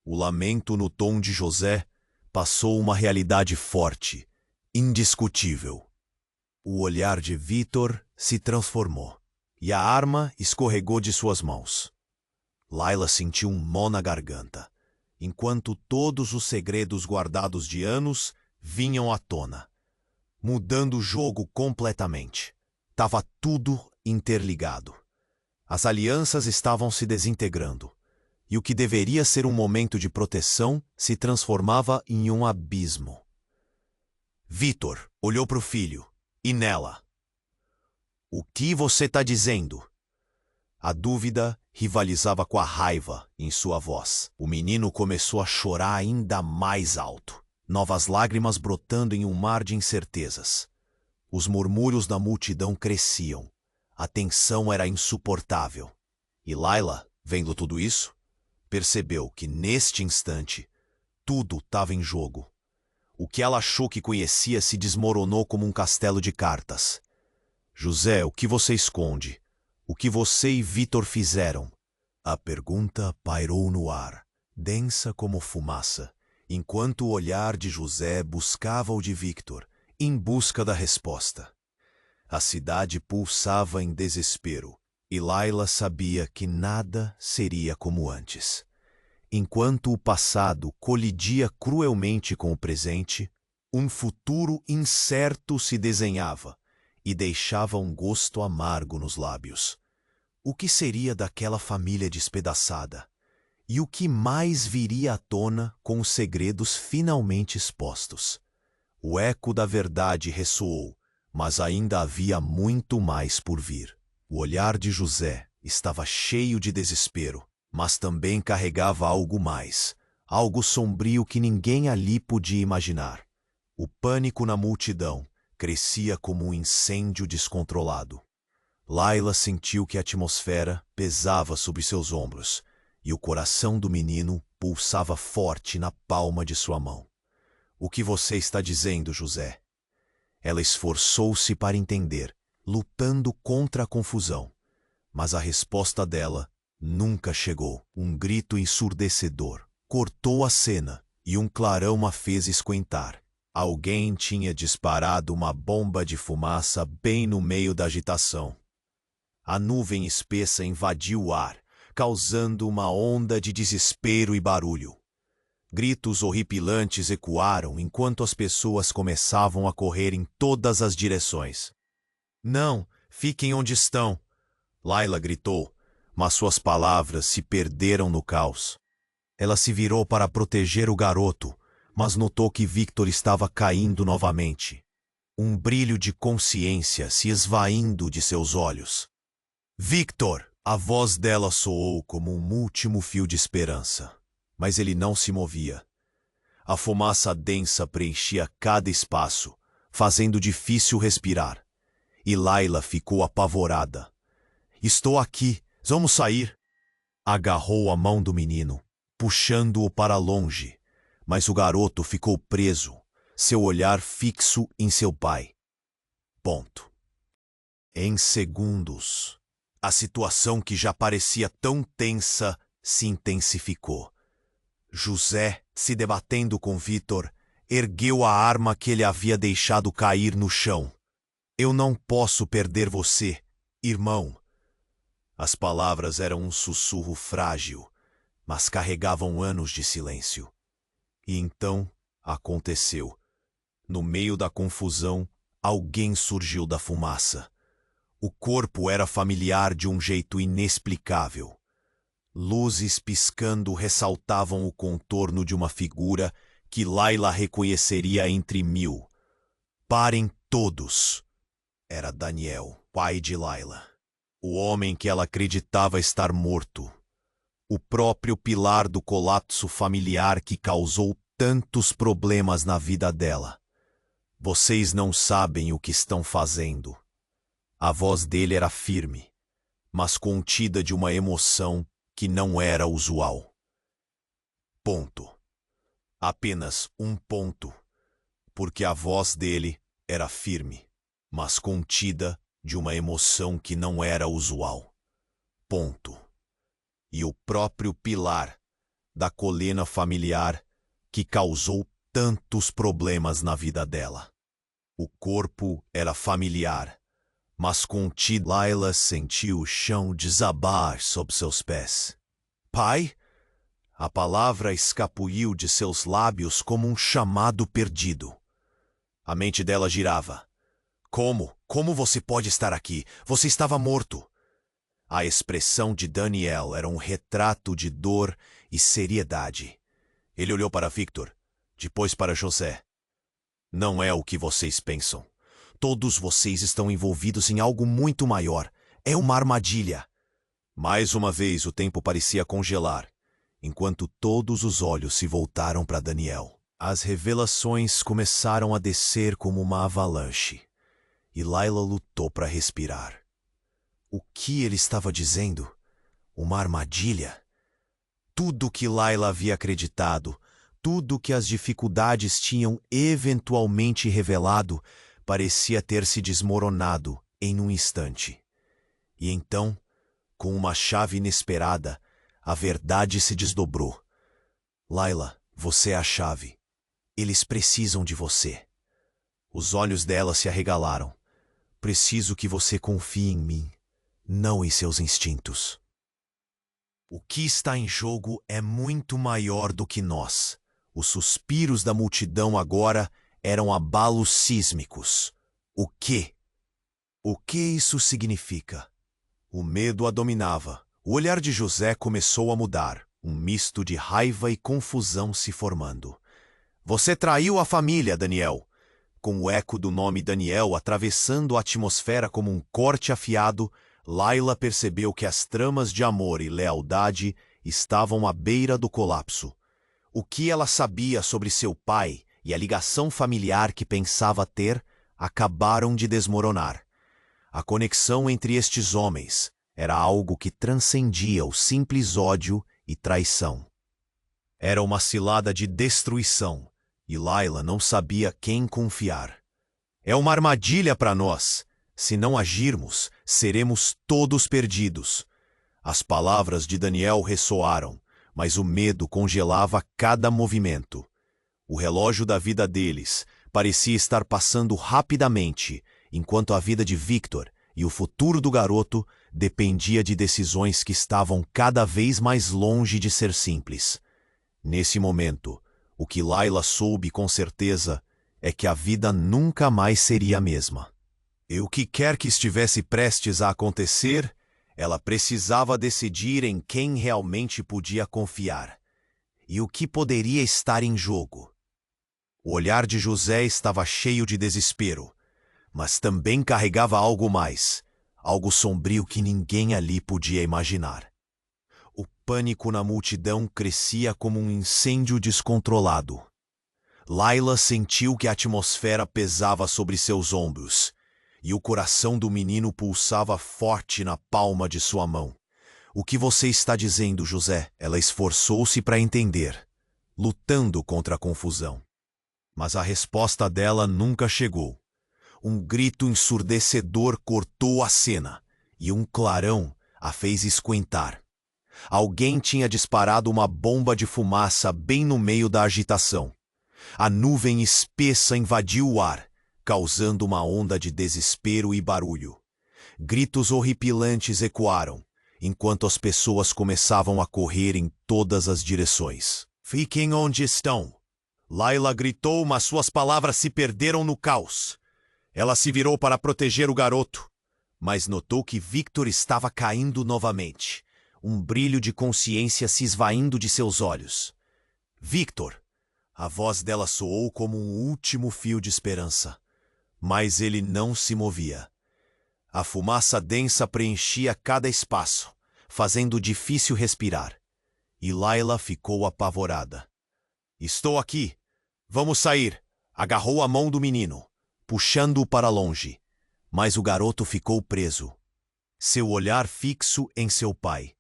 O lamento no tom de José passou uma realidade forte, indiscutível. O olhar de Victor se transformou, e a arma escorregou de suas mãos. Layla sentiu um nó na garganta, enquanto todos os segredos guardados de anos vinham à tona, mudando o jogo completamente. Tava tudo interligado. As alianças estavam se desintegrando, e o que deveria ser um momento de proteção se transformava em um abismo. Vítor olhou para o filho, e nela. O que você está dizendo? A dúvida rivalizava com a raiva em sua voz. O menino começou a chorar ainda mais alto, novas lágrimas brotando em um mar de incertezas. Os murmúrios da multidão cresciam. A tensão era insuportável. E Layla, vendo tudo isso, percebeu que, neste instante, tudo estava em jogo. O que ela achou que conhecia se desmoronou como um castelo de cartas. José, o que você esconde? O que você e Vítor fizeram? A pergunta pairou no ar, densa como fumaça, enquanto o olhar de José buscava o de Vítor, em busca da resposta. A cidade pulsava em desespero, e Layla sabia que nada seria como antes. Enquanto o passado colidia cruelmente com o presente, um futuro incerto se desenhava e deixava um gosto amargo nos lábios. O que seria daquela família despedaçada? E o que mais viria à tona com os segredos finalmente expostos? O eco da verdade ressoou, mas ainda havia muito mais por vir. O olhar de José estava cheio de desespero, mas também carregava algo mais, algo sombrio que ninguém ali podia imaginar. O pânico na multidão crescia como um incêndio descontrolado. Layla sentiu que a atmosfera pesava sobre seus ombros e o coração do menino pulsava forte na palma de sua mão. O que você está dizendo, José? Ela esforçou-se para entender, lutando contra a confusão. Mas a resposta dela nunca chegou. Um grito ensurdecedor cortou a cena e um clarão a fez esquentar. Alguém tinha disparado uma bomba de fumaça bem no meio da agitação. A nuvem espessa invadiu o ar, causando uma onda de desespero e barulho. Gritos horripilantes ecoaram enquanto as pessoas começavam a correr em todas as direções. Não, fiquem onde estão! Layla gritou, mas suas palavras se perderam no caos. Ela se virou para proteger o garoto, mas notou que Vítor estava caindo novamente. Um brilho de consciência se esvaindo de seus olhos. Vítor! A voz dela soou como um último fio de esperança, mas ele não se movia. A fumaça densa preenchia cada espaço, fazendo difícil respirar. E Layla ficou apavorada. Estou aqui, vamos sair. Agarrou a mão do menino, puxando-o para longe, mas o garoto ficou preso, seu olhar fixo em seu pai. Ponto. Em segundos, a situação que já parecia tão tensa se intensificou. José, se debatendo com Vítor, ergueu a arma que ele havia deixado cair no chão. Eu não posso perder você, irmão. As palavras eram um sussurro frágil, mas carregavam anos de silêncio. E então aconteceu. No meio da confusão, alguém surgiu da fumaça. O corpo era familiar de um jeito inexplicável. Luzes piscando ressaltavam o contorno de uma figura que Layla reconheceria entre mil. Parem todos! Era Daniel, pai de Layla. O homem que ela acreditava estar morto. O próprio pilar do colapso familiar que causou tantos problemas na vida dela. Vocês não sabem o que estão fazendo. A voz dele era firme, mas contida de uma emoção que não era usual. Ponto. Apenas um ponto, porque a voz dele era firme, mas contida de uma emoção que não era usual. Ponto. E o próprio pilar da colina familiar que causou tantos problemas na vida dela. O corpo era familiar, mas contida. Layla sentiu o chão desabar sob seus pés. Pai? A palavra escapuliu de seus lábios como um chamado perdido. A mente dela girava. Como? Como você pode estar aqui? Você estava morto. A expressão de Daniel era um retrato de dor e seriedade. Ele olhou para Victor, depois para José. Não é o que vocês pensam. Todos vocês estão envolvidos em algo muito maior. É uma armadilha. Mais uma vez o tempo parecia congelar, enquanto todos os olhos se voltaram para Daniel. As revelações começaram a descer como uma avalanche, e Layla lutou para respirar. O que ele estava dizendo? Uma armadilha? Tudo que Layla havia acreditado, tudo que as dificuldades tinham eventualmente revelado, parecia ter se desmoronado em um instante. E então, com uma chave inesperada, a verdade se desdobrou. Layla, você é a chave. Eles precisam de você. Os olhos dela se arregalaram. Preciso que você confie em mim, não em seus instintos. O que está em jogo é muito maior do que nós. Os suspiros da multidão agora eram abalos sísmicos. O quê? O que isso significa? O medo a dominava. O olhar de José começou a mudar, um misto de raiva e confusão se formando. Você traiu a família, Daniel. Com o eco do nome Daniel atravessando a atmosfera como um corte afiado, Layla percebeu que as tramas de amor e lealdade estavam à beira do colapso. O que ela sabia sobre seu pai e a ligação familiar que pensava ter acabaram de desmoronar. A conexão entre estes homens era algo que transcendia o simples ódio e traição. Era uma cilada de destruição, e Layla não sabia quem confiar. É uma armadilha para nós. Se não agirmos, seremos todos perdidos. As palavras de Daniel ressoaram, mas o medo congelava cada movimento. O relógio da vida deles parecia estar passando rapidamente, enquanto a vida de Victor e o futuro do garoto dependia de decisões que estavam cada vez mais longe de ser simples. Nesse momento, o que Layla soube com certeza é que a vida nunca mais seria a mesma. E o que quer que estivesse prestes a acontecer, ela precisava decidir em quem realmente podia confiar e o que poderia estar em jogo. O olhar de José estava cheio de desespero, mas também carregava algo mais, algo sombrio que ninguém ali podia imaginar. O pânico na multidão crescia como um incêndio descontrolado. Layla sentiu que a atmosfera pesava sobre seus ombros, e o coração do menino pulsava forte na palma de sua mão. O que você está dizendo, José? Ela esforçou-se para entender, lutando contra a confusão. Mas a resposta dela nunca chegou. Um grito ensurdecedor cortou a cena, e um clarão a fez esquentar. Alguém tinha disparado uma bomba de fumaça bem no meio da agitação. A nuvem espessa invadiu o ar, causando uma onda de desespero e barulho. Gritos horripilantes ecoaram, enquanto as pessoas começavam a correr em todas as direções. Fiquem onde estão! Layla gritou, mas suas palavras se perderam no caos. Ela se virou para proteger o garoto, mas notou que Victor estava caindo novamente, um brilho de consciência se esvaindo de seus olhos. Victor! A voz dela soou como um último fio de esperança. Mas ele não se movia. A fumaça densa preenchia cada espaço, fazendo difícil respirar. E Layla ficou apavorada. Estou aqui. Vamos sair. Agarrou a mão do menino, puxando-o para longe. Mas o garoto ficou preso. Seu olhar fixo em seu pai.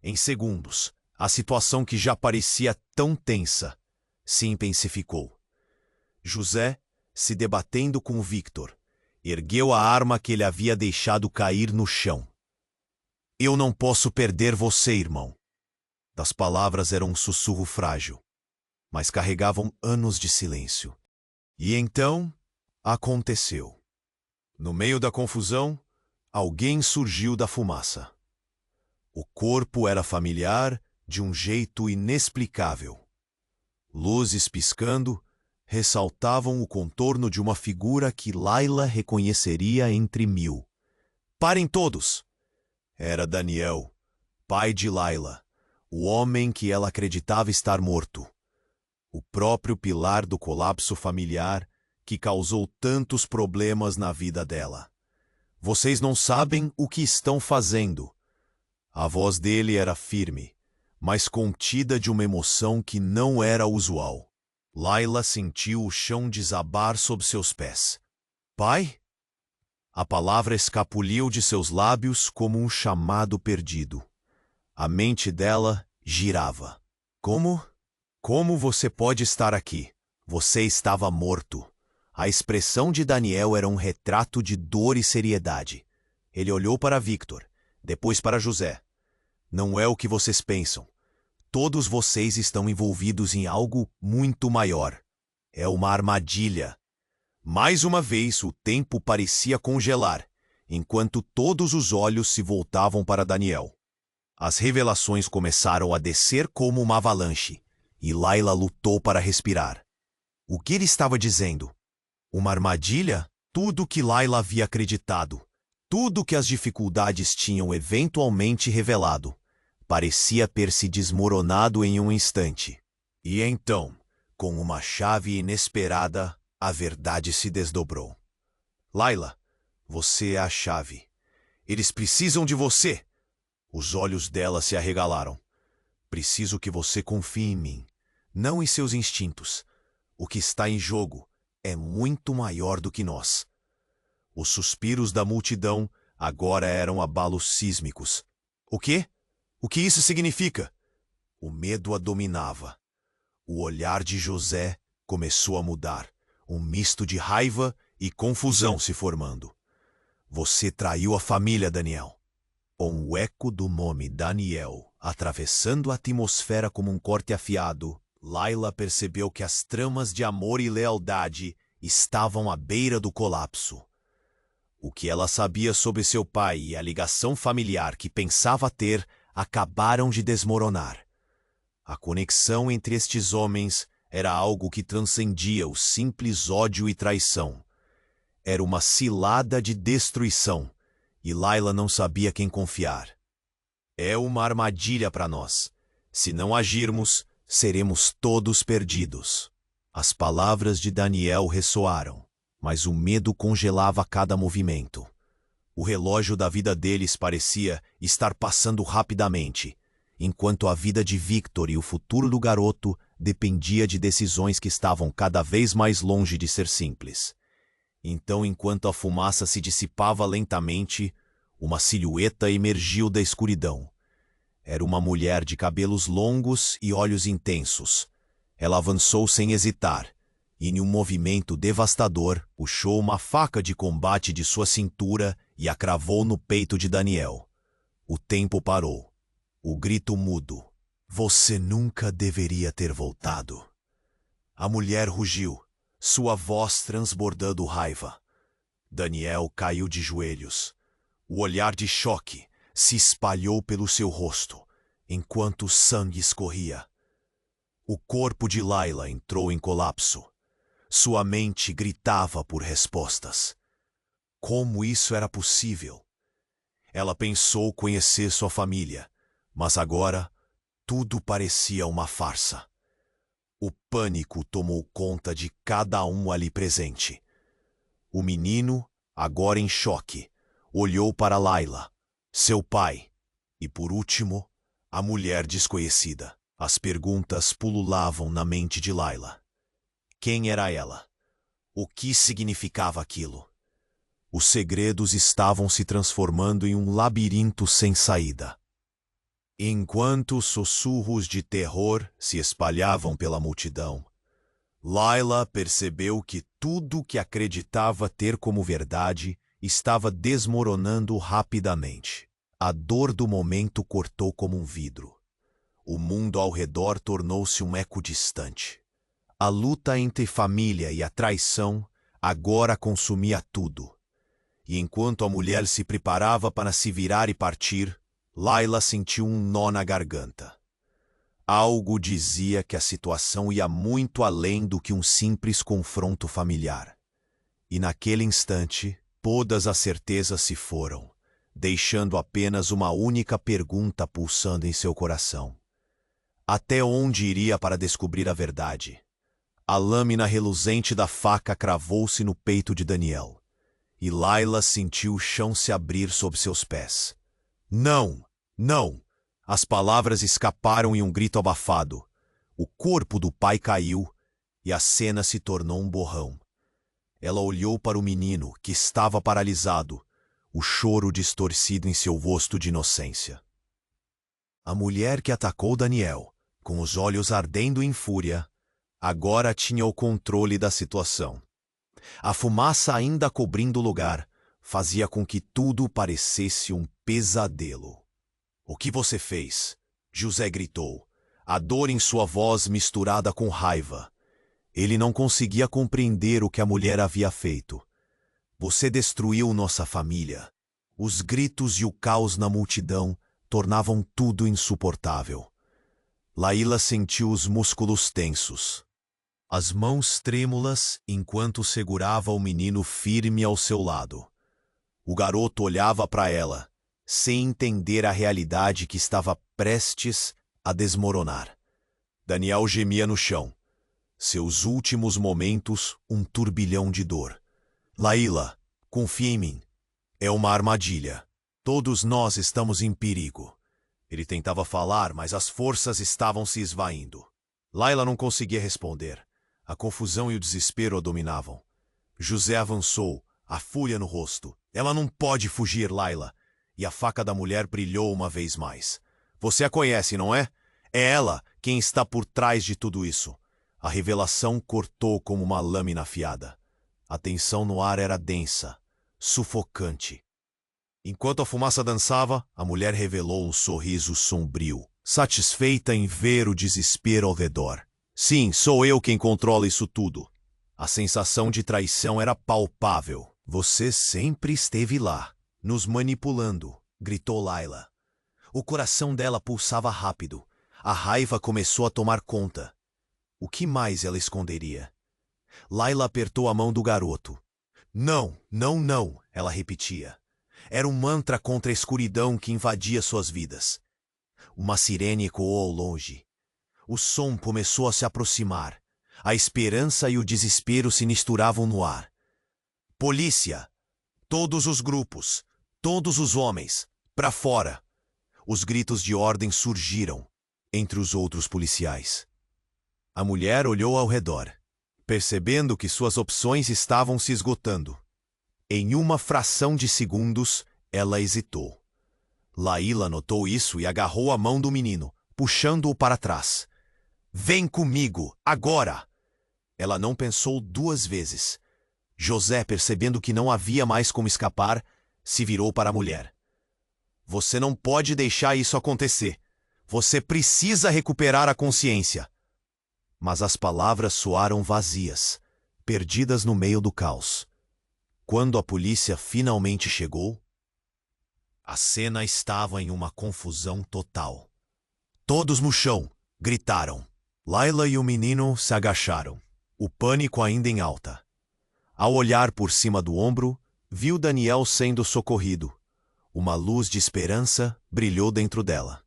Em segundos, a situação que já parecia tão tensa se intensificou. José, se debatendo com Victor, ergueu a arma que ele havia deixado cair no chão. Eu não posso perder você, irmão. Das palavras eram um sussurro frágil, mas carregavam anos de silêncio. E então, aconteceu. No meio da confusão, alguém surgiu da fumaça. O corpo era familiar de um jeito inexplicável. Luzes piscando ressaltavam o contorno de uma figura que Layla reconheceria entre mil. Parem todos! Era Daniel, pai de Layla, o homem que ela acreditava estar morto. O próprio pilar do colapso familiar que causou tantos problemas na vida dela. Vocês não sabem o que estão fazendo. A voz dele era firme, mas contida de uma emoção que não era usual. Layla sentiu o chão desabar sob seus pés. Pai? A palavra escapuliu de seus lábios como um chamado perdido. A mente dela girava. Como? Como você pode estar aqui? Você estava morto. A expressão de Daniel era um retrato de dor e seriedade. Ele olhou para Victor, depois para José. Não é o que vocês pensam. Todos vocês estão envolvidos em algo muito maior. É uma armadilha. Mais uma vez, o tempo parecia congelar, enquanto todos os olhos se voltavam para Daniel. As revelações começaram a descer como uma avalanche, e Layla lutou para respirar. O que ele estava dizendo? Uma armadilha? Tudo que Layla havia acreditado, tudo que as dificuldades tinham eventualmente revelado, parecia ter se desmoronado em um instante. E então, com uma chave inesperada, a verdade se desdobrou. Layla, você é a chave. Eles precisam de você. Os olhos dela se arregalaram. Preciso que você confie em mim, não em seus instintos. O que está em jogo é muito maior do que nós. Os suspiros da multidão agora eram abalos sísmicos. O quê? O que isso significa? O medo a dominava. O olhar de José começou a mudar, um misto de raiva e confusão se formando. Você traiu a família, Daniel. Com o eco do nome Daniel atravessando a atmosfera como um corte afiado, Layla percebeu que as tramas de amor e lealdade estavam à beira do colapso. O que ela sabia sobre seu pai e a ligação familiar que pensava ter acabaram de desmoronar. A conexão entre estes homens era algo que transcendia o simples ódio e traição. Era uma cilada de destruição, e Layla não sabia quem confiar. É uma armadilha para nós. Se não agirmos, seremos todos perdidos. As palavras de Daniel ressoaram, mas o medo congelava cada movimento. O relógio da vida deles parecia estar passando rapidamente, enquanto a vida de Victor e o futuro do garoto dependia de decisões que estavam cada vez mais longe de ser simples. Então, enquanto a fumaça se dissipava lentamente, uma silhueta emergiu da escuridão. Era uma mulher de cabelos longos e olhos intensos. Ela avançou sem hesitar, e em um movimento devastador, puxou uma faca de combate de sua cintura e a cravou no peito de Daniel. O tempo parou. O grito mudo. Você nunca deveria ter voltado. A mulher rugiu, sua voz transbordando raiva. Daniel caiu de joelhos. O olhar de choque se espalhou pelo seu rosto, enquanto o sangue escorria. O corpo de Layla entrou em colapso. Sua mente gritava por respostas. Como isso era possível? Ela pensou conhecer sua família, mas agora tudo parecia uma farsa. O pânico tomou conta de cada um ali presente. O menino, agora em choque, olhou para Layla, seu pai, e por último, a mulher desconhecida. As perguntas pululavam na mente de Layla. Quem era ela? O que significava aquilo? Os segredos estavam se transformando em um labirinto sem saída. Enquanto sussurros de terror se espalhavam pela multidão, Layla percebeu que tudo que acreditava ter como verdade estava desmoronando rapidamente. A dor do momento cortou como um vidro. O mundo ao redor tornou-se um eco distante. A luta entre família e a traição agora consumia tudo. E enquanto a mulher se preparava para se virar e partir, Layla sentiu um nó na garganta. Algo dizia que a situação ia muito além do que um simples confronto familiar. E naquele instante, todas as certezas se foram, deixando apenas uma única pergunta pulsando em seu coração. Até onde iria para descobrir a verdade? A lâmina reluzente da faca cravou-se no peito de Daniel, e Layla sentiu o chão se abrir sob seus pés. Não! Não! As palavras escaparam em um grito abafado. O corpo do pai caiu, e a cena se tornou um borrão. Ela olhou para o menino, que estava paralisado, o choro distorcido em seu rosto de inocência. A mulher que atacou Daniel, com os olhos ardendo em fúria, agora tinha o controle da situação. A fumaça ainda cobrindo o lugar fazia com que tudo parecesse um pesadelo. O que você fez? José gritou, a dor em sua voz misturada com raiva. Ele não conseguia compreender o que a mulher havia feito. Você destruiu nossa família. Os gritos e o caos na multidão tornavam tudo insuportável. Layla sentiu os músculos tensos, as mãos trêmulas enquanto segurava o menino firme ao seu lado. O garoto olhava para ela, sem entender a realidade que estava prestes a desmoronar. Daniel gemia no chão. Seus últimos momentos, um turbilhão de dor. Layla, confia em mim. É uma armadilha. Todos nós estamos em perigo. Ele tentava falar, mas as forças estavam se esvaindo. Layla não conseguia responder. A confusão e o desespero a dominavam. José avançou, a fúria no rosto. Ela não pode fugir, Layla. E a faca da mulher brilhou uma vez mais. Você a conhece, não é? É ela quem está por trás de tudo isso. A revelação cortou como uma lâmina afiada. A tensão no ar era densa, sufocante. Enquanto a fumaça dançava, a mulher revelou um sorriso sombrio, satisfeita em ver o desespero ao redor. Sim, sou eu quem controla isso tudo. A sensação de traição era palpável. Você sempre esteve lá, nos manipulando, gritou Layla. O coração dela pulsava rápido. A raiva começou a tomar conta. O que mais ela esconderia? Layla apertou a mão do garoto. Não, não, não, ela repetia. Era um mantra contra a escuridão que invadia suas vidas. Uma sirene ecoou ao longe. O som começou a se aproximar. A esperança e o desespero se misturavam no ar. Polícia! Todos os grupos! Todos os homens! Para fora! Os gritos de ordem surgiram entre os outros policiais. A mulher olhou ao redor, percebendo que suas opções estavam se esgotando. Em uma fração de segundos, ela hesitou. Layla notou isso e agarrou a mão do menino, puxando-o para trás. Vem comigo, agora! Ela não pensou duas vezes. José, percebendo que não havia mais como escapar, se virou para a mulher. Você não pode deixar isso acontecer. Você precisa recuperar a consciência. Mas as palavras soaram vazias, perdidas no meio do caos. Quando a polícia finalmente chegou, a cena estava em uma confusão total. Todos no chão, gritaram. Layla e o menino se agacharam, o pânico ainda em alta. Ao olhar por cima do ombro, viu Daniel sendo socorrido. Uma luz de esperança brilhou dentro dela.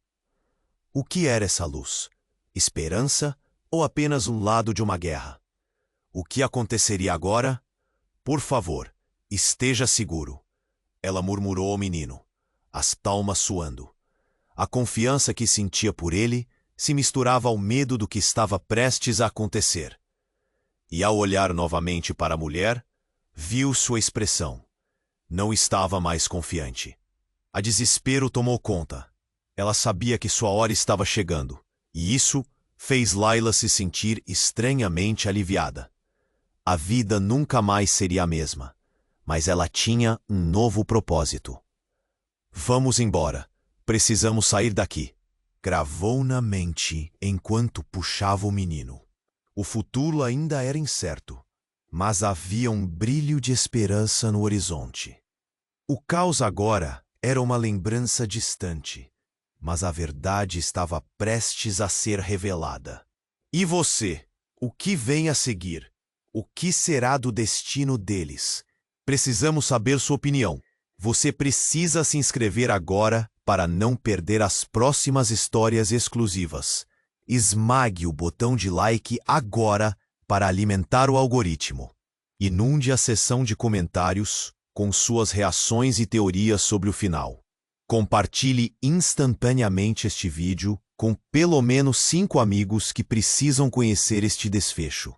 O que era essa luz? Esperança ou apenas um lado de uma guerra? O que aconteceria agora? Por favor, esteja seguro. Ela murmurou ao menino, as palmas suando. A confiança que sentia por ele se misturava ao medo do que estava prestes a acontecer. E ao olhar novamente para a mulher, viu sua expressão. Não estava mais confiante. A desespero tomou conta. Ela sabia que sua hora estava chegando, e isso fez Layla se sentir estranhamente aliviada. A vida nunca mais seria a mesma, mas ela tinha um novo propósito. Vamos embora. Precisamos sair daqui. Gravou na mente enquanto puxava o menino. O futuro ainda era incerto, mas havia um brilho de esperança no horizonte. O caos agora era uma lembrança distante, mas a verdade estava prestes a ser revelada. E você? O que vem a seguir? O que será do destino deles? Precisamos saber sua opinião. Você precisa se inscrever agora para não perder as próximas histórias exclusivas. Esmague o botão de like agora para alimentar o algoritmo. Inunde a seção de comentários com suas reações e teorias sobre o final. Compartilhe instantaneamente este vídeo com pelo menos 5 amigos que precisam conhecer este desfecho.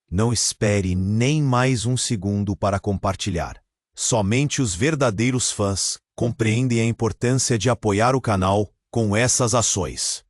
Não espere nem mais um segundo para compartilhar. Somente os verdadeiros fãs compreendem a importância de apoiar o canal com essas ações.